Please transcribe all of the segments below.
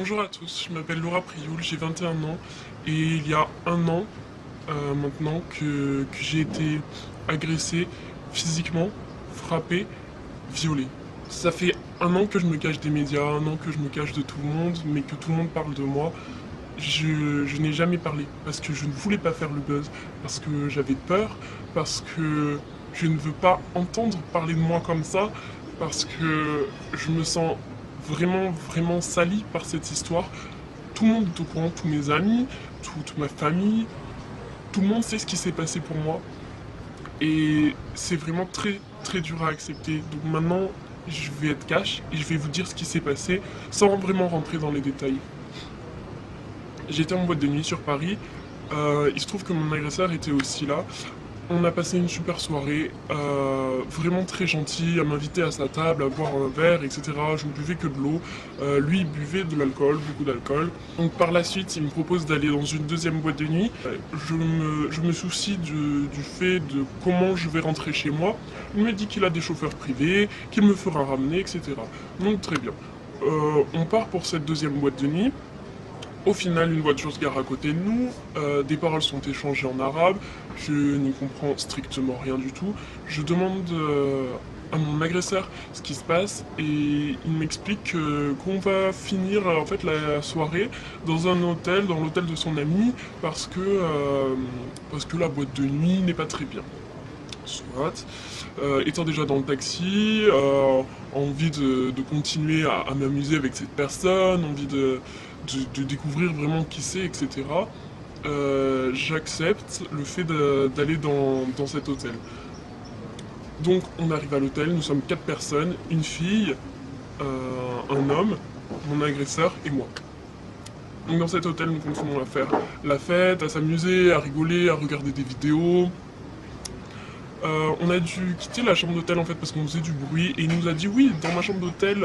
Bonjour à tous, je m'appelle Laura Prioul, j'ai 21 ans et il y a un an maintenant que j'ai été agressé physiquement, frappé, violé. Ça fait un an que je me cache des médias, un an que je me cache de tout le monde, mais que tout le monde parle de moi. Je n'ai jamais parlé parce que je ne voulais pas faire le buzz, parce que j'avais peur, parce que je ne veux pas entendre parler de moi comme ça, parce que je me sens vraiment sali par cette histoire. Tout le monde est au courant, tous mes amis, toute ma famille, tout le monde sait ce qui s'est passé pour moi. Et c'est vraiment très dur à accepter. Donc maintenant, je vais être cash et je vais vous dire ce qui s'est passé sans vraiment rentrer dans les détails. J'étais en boîte de nuit sur Paris. Il se trouve que mon agresseur était aussi là. On a passé une super soirée, vraiment très gentil, à m'inviter à sa table, à boire un verre, etc. Je ne buvais que de l'eau. Lui, il buvait de l'alcool, beaucoup d'alcool. Donc par la suite, il me propose d'aller dans une deuxième boîte de nuit. Je me soucie du fait de comment je vais rentrer chez moi. Il me dit qu'il a des chauffeurs privés, qu'il me fera ramener, etc. Donc très bien. On part pour cette deuxième boîte de nuit. Au final, une voiture se gare à côté de nous, des paroles sont échangées en arabe, je n'y comprends strictement rien du tout. Je demande à mon agresseur ce qui se passe et il m'explique qu'on va finir en fait la soirée dans un hôtel, dans l'hôtel de son ami, parce que la boîte de nuit n'est pas très bien. Soit. Étant déjà dans le taxi, envie de continuer à m'amuser avec cette personne, envie de découvrir vraiment qui c'est, etc. J'accepte le fait d'aller dans cet hôtel. Donc on arrive à l'hôtel, nous sommes 4 personnes, une fille, un homme, mon agresseur et moi. Donc dans cet hôtel, nous continuons à faire la fête, à s'amuser, à rigoler, à regarder des vidéos. On a dû quitter la chambre d'hôtel en fait parce qu'on faisait du bruit et il nous a dit oui, dans ma chambre d'hôtel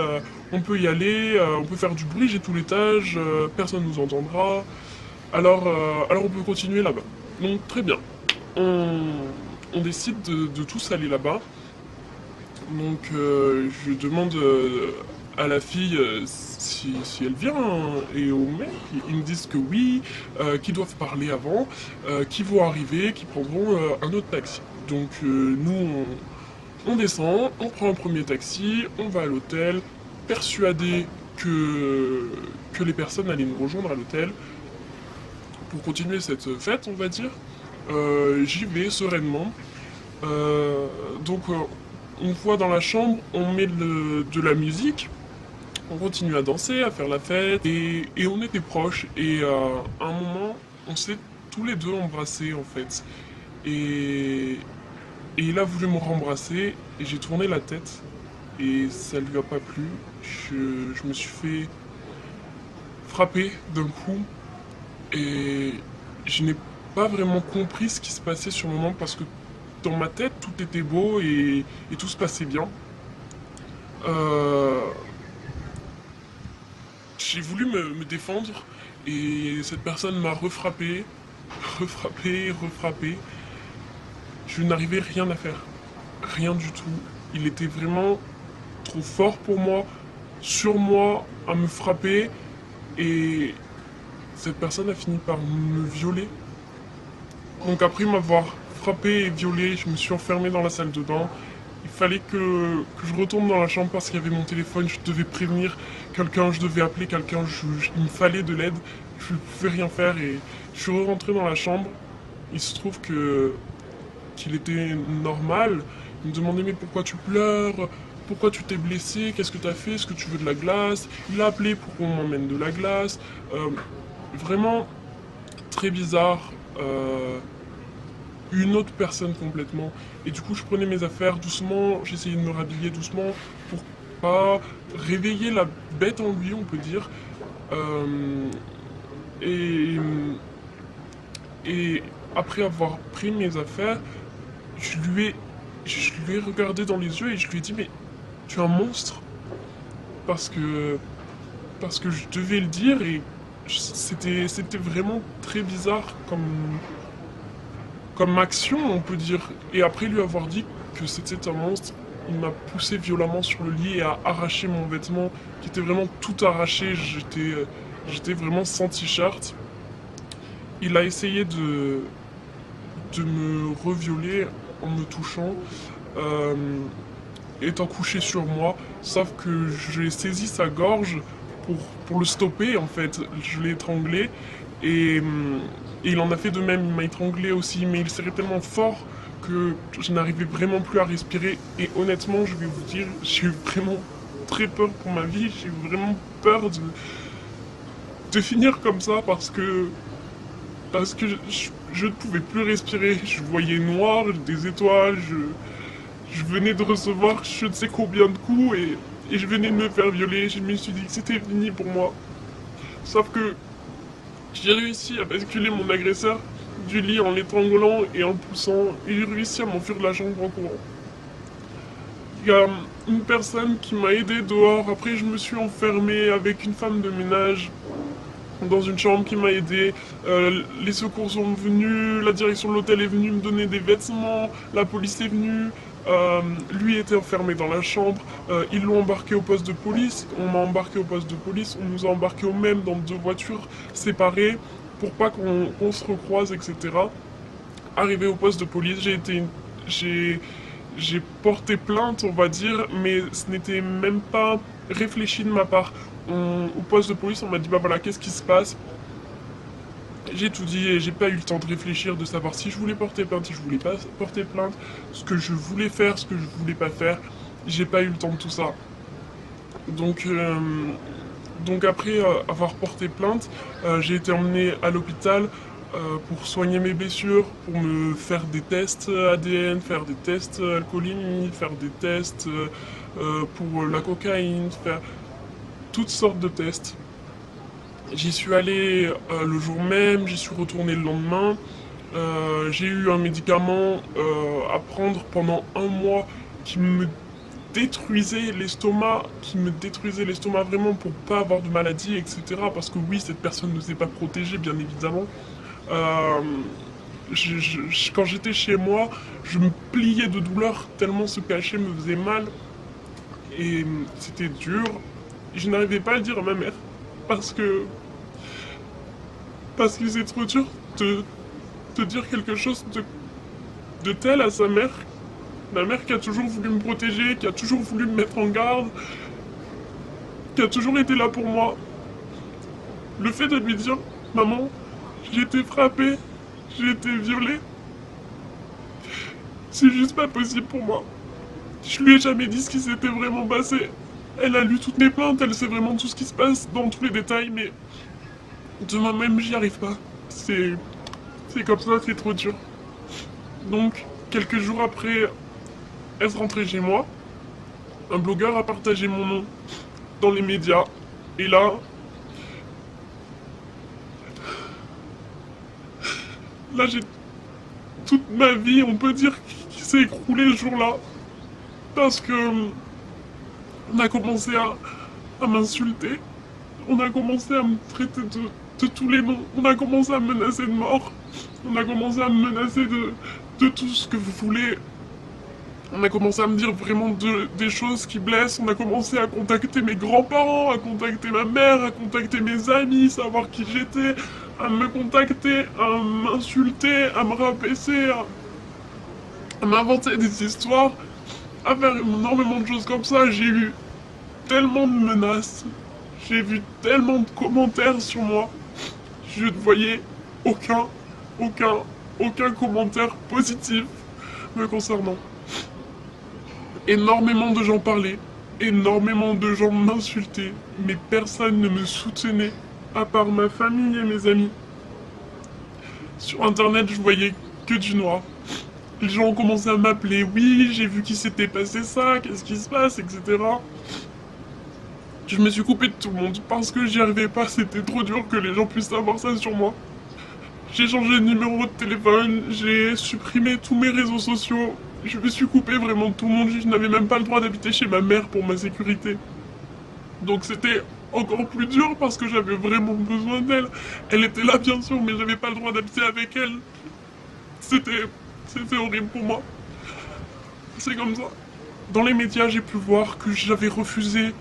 on peut y aller, on peut faire du bruit, j'ai tout l'étage, personne nous entendra, alors on peut continuer là-bas. Donc très bien, on décide de tous aller là-bas. Donc je demande à la fille si elle vient et au mec, ils me disent que oui, qu'ils doivent parler avant, qu'ils vont arriver, qu'ils prendront un autre taxi. Donc nous on descend, on prend un premier taxi, on va à l'hôtel, persuadé que les personnes allaient nous rejoindre à l'hôtel pour continuer cette fête, on va dire. J'y vais sereinement. On voit dans la chambre, on met de la musique, on continue à danser, à faire la fête, et on était proches. Et à un moment, on s'est tous les deux embrassés en fait. Et il a voulu me rembrasser, et j'ai tourné la tête, et ça lui a pas plu. Je me suis fait frapper d'un coup, et je n'ai pas vraiment compris ce qui se passait sur le moment, parce que dans ma tête, tout était beau et tout se passait bien. J'ai voulu me défendre et cette personne m'a refrappé, refrappé. Je n'arrivais rien à faire, rien du tout. Il était vraiment trop fort pour moi, sur moi, à me frapper et cette personne a fini par me violer. Donc après m'avoir frappé et violé, je me suis enfermé dans la salle de bain. Il fallait que je retourne dans la chambre parce qu'il y avait mon téléphone, je devais prévenir quelqu'un, je devais appeler quelqu'un, il me fallait de l'aide, je ne pouvais rien faire et je suis rentré dans la chambre. Il se trouve qu'il était normal. Il me demandait mais pourquoi tu pleures, pourquoi tu t'es blessé, qu'est-ce que tu as fait, est-ce que tu veux de la glace. Il a appelé pour qu'on m'emmène de la glace. Vraiment très bizarre. Une autre personne complètement. Et du coup, je prenais mes affaires doucement, j'essayais de me rhabiller doucement pour pas réveiller la bête en lui, on peut dire. Et, et après avoir pris mes affaires, je lui ai regardé dans les yeux et je lui ai dit mais tu es un monstre parce que je devais le dire et c'était vraiment très bizarre comme action, on peut dire. Et après lui avoir dit que c'était un monstre, il m'a poussé violemment sur le lit et a arraché mon vêtement, qui était vraiment tout arraché. J'étais vraiment sans t-shirt. Il a essayé de me revioler en me touchant, euh, étant couché sur moi, sauf que j'ai saisi sa gorge pour, pour le stopper en fait. Je l'ai étranglé et, et il en a fait de même, il m'a étranglé aussi, mais il serrait tellement fort que je n'arrivais vraiment plus à respirer. Et honnêtement, je vais vous dire, j'ai eu vraiment très peur pour ma vie, j'ai eu vraiment peur de finir comme ça parce que je ne pouvais plus respirer. Je voyais noir, des étoiles, je venais de recevoir je ne sais combien de coups et je venais de me faire violer. Je me suis dit que c'était fini pour moi. Sauf que j'ai réussi à basculer mon agresseur du lit en l'étranglant et en le poussant. Et j'ai réussi à m'enfuir de la chambre en courant. Il y a une personne qui m'a aidé dehors. Après, je me suis enfermé avec une femme de ménage dans une chambre qui m'a aidé. Les secours sont venus, la direction de l'hôtel est venue me donner des vêtements, la police est venue. Lui était enfermé dans la chambre, ils l'ont embarqué au poste de police, on m'a embarqué au poste de police, on nous a embarqué au même dans deux voitures séparées pour pas qu'on se recroise, etc. Arrivé au poste de police, j'ai porté plainte, on va dire, mais ce n'était même pas réfléchi de ma part. Au poste de police, on m'a dit, bah voilà, qu'est-ce qui se passe? J'ai tout dit et j'ai pas eu le temps de réfléchir, de savoir si je voulais porter plainte, si je voulais pas porter plainte, ce que je voulais faire, ce que je voulais pas faire. J'ai pas eu le temps de tout ça. Donc, donc après avoir porté plainte, j'ai été emmené à l'hôpital pour soigner mes blessures, pour me faire des tests ADN, faire des tests alcoolémie, faire des tests pour la cocaïne, faire toutes sortes de tests. J'y suis allé le jour même, j'y suis retourné le lendemain. J'ai eu un médicament à prendre pendant un mois qui me détruisait l'estomac vraiment pour pas avoir de maladie, etc. Parce que oui, cette personne ne s'est pas protégée, bien évidemment. Euh, quand j'étais chez moi, je me pliais de douleur tellement ce cachet me faisait mal et c'était dur. Je n'arrivais pas à le dire à ma mère parce que c'est trop dur de dire quelque chose de tel à sa mère. Ma mère qui a toujours voulu me protéger, qui a toujours voulu me mettre en garde, qui a toujours été là pour moi. Le fait de lui dire, maman, j'ai été frappée, j'ai été violée, c'est juste pas possible pour moi. Je lui ai jamais dit ce qui s'était vraiment passé. Elle a lu toutes mes plaintes, elle sait vraiment tout ce qui se passe dans tous les détails, mais de moi-même, j'y arrive pas. C'est comme ça, c'est trop dur. Donc, quelques jours après être rentré chez moi, un blogueur a partagé mon nom dans les médias. Et là j'ai toute ma vie, on peut dire, qui s'est écroulée ce jour-là. Parce que on a commencé à m'insulter. On a commencé à me traiter de tous les noms. On a commencé à me menacer de mort. On a commencé à me menacer de tout ce que vous voulez. On a commencé à me dire vraiment des choses qui blessent. On a commencé à contacter mes grands-parents, à contacter ma mère, à contacter mes amis, savoir qui j'étais, à me contacter, à m'insulter, à me rabaisser, à m'inventer des histoires, à faire énormément de choses comme ça. J'ai eu tellement de menaces, j'ai vu tellement de commentaires sur moi. Je ne voyais aucun, aucun commentaire positif me concernant. Énormément de gens parlaient, énormément de gens m'insultaient, mais personne ne me soutenait, à part ma famille et mes amis. Sur internet, je voyais que du noir. Les gens ont commencé à m'appeler, oui, j'ai vu qu'il s'était passé ça, qu'est-ce qui se passe, etc. Je me suis coupé de tout le monde parce que j'y arrivais pas, c'était trop dur que les gens puissent savoir ça sur moi. J'ai changé de numéro de téléphone, j'ai supprimé tous mes réseaux sociaux, je me suis coupé vraiment de tout le monde, je n'avais même pas le droit d'habiter chez ma mère pour ma sécurité. Donc c'était encore plus dur parce que j'avais vraiment besoin d'elle. Elle était là bien sûr, mais j'avais pas le droit d'habiter avec elle. C'était horrible pour moi. C'est comme ça. Dans les médias, j'ai pu voir que j'avais refusé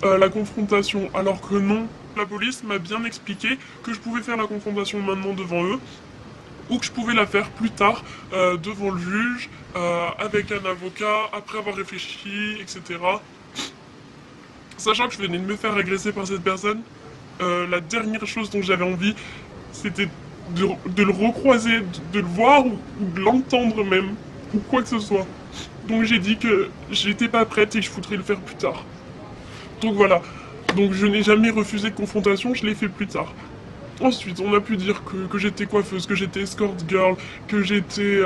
la confrontation, alors que non, La police m'a bien expliqué que je pouvais faire la confrontation maintenant devant eux, ou que je pouvais la faire plus tard devant le juge, avec un avocat, après avoir réfléchi, etc. Sachant que je venais de me faire agresser par cette personne, la dernière chose dont j'avais envie, c'était de le recroiser, de le voir ou de l'entendre même, ou quoi que ce soit. Donc j'ai dit que j'étais pas prête et que je voudrais le faire plus tard. Donc voilà. Donc je n'ai jamais refusé de confrontation, je l'ai fait plus tard. Ensuite, on a pu dire que j'étais coiffeuse, que j'étais escort girl, que j'étais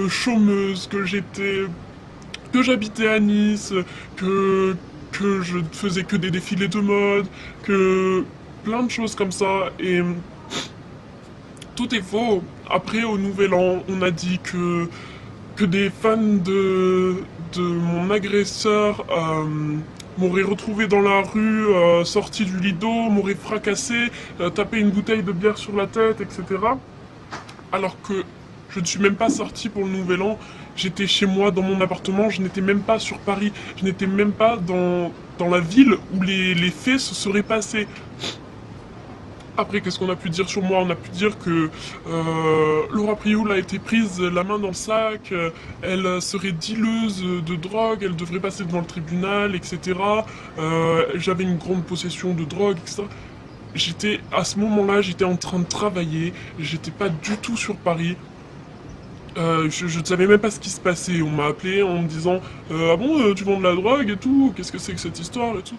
chômeuse, que j'habitais à Nice, que je faisais que des défilés de mode, que plein de choses comme ça. Et tout est faux. Après, au Nouvel An, on a dit que des fans de mon agresseur m'auraient retrouvé dans la rue, sorti du lit d'eau, m'auraient fracassé, tapé une bouteille de bière sur la tête, etc. Alors que je ne suis même pas sorti pour le Nouvel An. J'étais chez moi, dans mon appartement, je n'étais même pas sur Paris, je n'étais même pas dans la ville où les faits se seraient passés. Après, qu'est-ce qu'on a pu dire sur moi? On a pu dire que Laura Prioul a été prise la main dans le sac, elle serait dealeuse de drogue, elle devrait passer devant le tribunal, etc. J'avais une grande possession de drogue, etc. À ce moment-là, j'étais en train de travailler, j'étais pas du tout sur Paris. Je ne savais même pas ce qui se passait. On m'a appelé en me disant ah bon, tu vends de la drogue et tout, qu'est-ce que c'est que cette histoire et tout.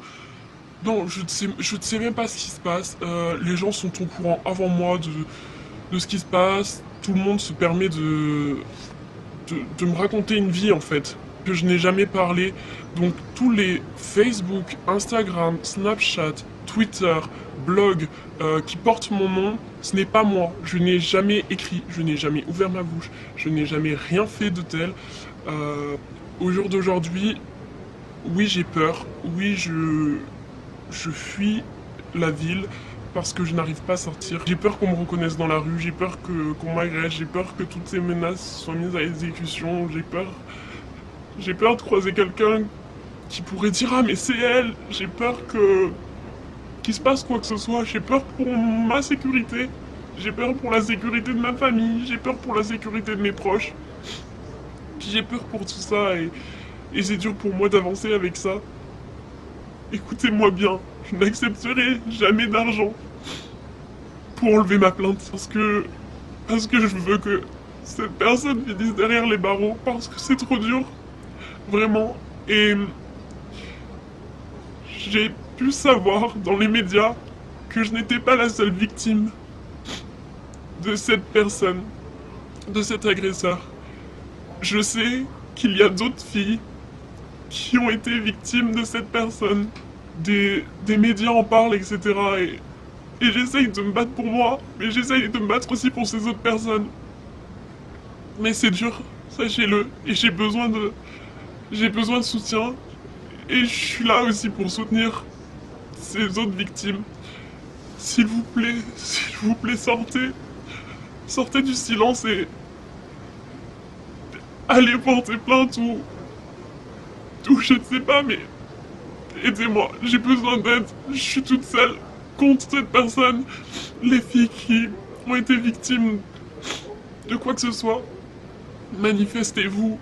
Non, je ne sais même pas ce qui se passe. Les gens sont au courant avant moi de ce qui se passe. Tout le monde se permet de me raconter une vie en fait, que je n'ai jamais parlé. Donc tous les Facebook, Instagram, Snapchat, Twitter, blog qui portent mon nom, ce n'est pas moi. Je n'ai jamais écrit, je n'ai jamais ouvert ma bouche, je n'ai jamais rien fait de tel. Au jour d'aujourd'hui, oui j'ai peur, oui je fuis la ville parce que je n'arrive pas à sortir. J'ai peur qu'on me reconnaisse dans la rue, j'ai peur qu'on m'agresse, j'ai peur que toutes ces menaces soient mises à exécution, j'ai peur de croiser quelqu'un qui pourrait dire ah mais c'est elle, j'ai peur qu'il se passe quoi que ce soit, j'ai peur pour ma sécurité, j'ai peur pour la sécurité de ma famille, j'ai peur pour la sécurité de mes proches. J'ai peur pour tout ça et c'est dur pour moi d'avancer avec ça. Écoutez-moi bien, je n'accepterai jamais d'argent pour enlever ma plainte parce que je veux que cette personne finisse derrière les barreaux parce que c'est trop dur, vraiment. Et j'ai pu savoir dans les médias que je n'étais pas la seule victime de cette personne, de cet agresseur. Je sais qu'il y a d'autres filles qui ont été victimes de cette personne. Des médias en parlent, etc. Et j'essaye de me battre pour moi, mais j'essaye de me battre aussi pour ces autres personnes. Mais c'est dur, sachez-le, et j'ai besoin de soutien, et je suis là aussi pour soutenir ces autres victimes. S'il vous plaît, sortez du silence et allez porter plainte ou je ne sais pas, mais aidez-moi, j'ai besoin d'aide, je suis toute seule contre cette personne. Les filles qui ont été victimes de quoi que ce soit, manifestez-vous,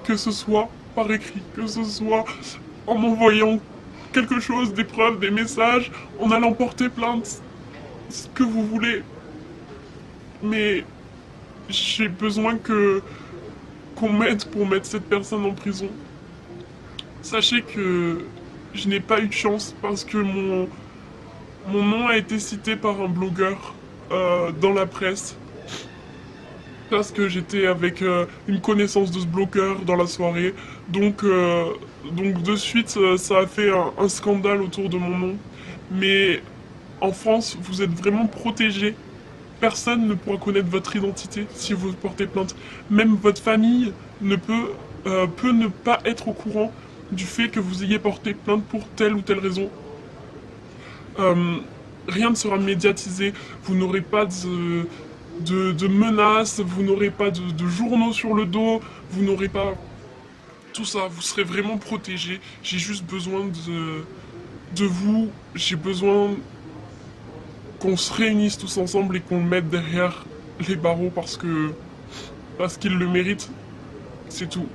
que ce soit par écrit, que ce soit en m'envoyant quelque chose, des preuves, des messages, en allant porter plainte, ce que vous voulez. Mais j'ai besoin qu'on m'aide pour mettre cette personne en prison. Sachez que je n'ai pas eu de chance parce que mon nom a été cité par un blogueur dans la presse. Parce que j'étais avec une connaissance de ce blogueur dans la soirée. Donc de suite, ça a fait un scandale autour de mon nom. Mais en France, vous êtes vraiment protégés. Personne ne pourra connaître votre identité si vous portez plainte. Même votre famille peut ne pas être au courant du fait que vous ayez porté plainte pour telle ou telle raison. Rien ne sera médiatisé, vous n'aurez pas de menaces, vous n'aurez pas de journaux sur le dos, vous n'aurez pas tout ça, vous serez vraiment protégé. J'ai juste besoin de vous, j'ai besoin qu'on se réunisse tous ensemble et qu'on le mette derrière les barreaux parce qu'il le mérite. C'est tout.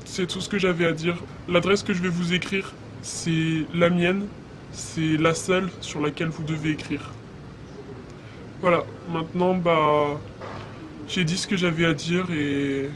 C'est tout ce que j'avais à dire. L'adresse que je vais vous écrire, c'est la mienne. C'est la seule sur laquelle vous devez écrire. Voilà, maintenant, j'ai dit ce que j'avais à dire et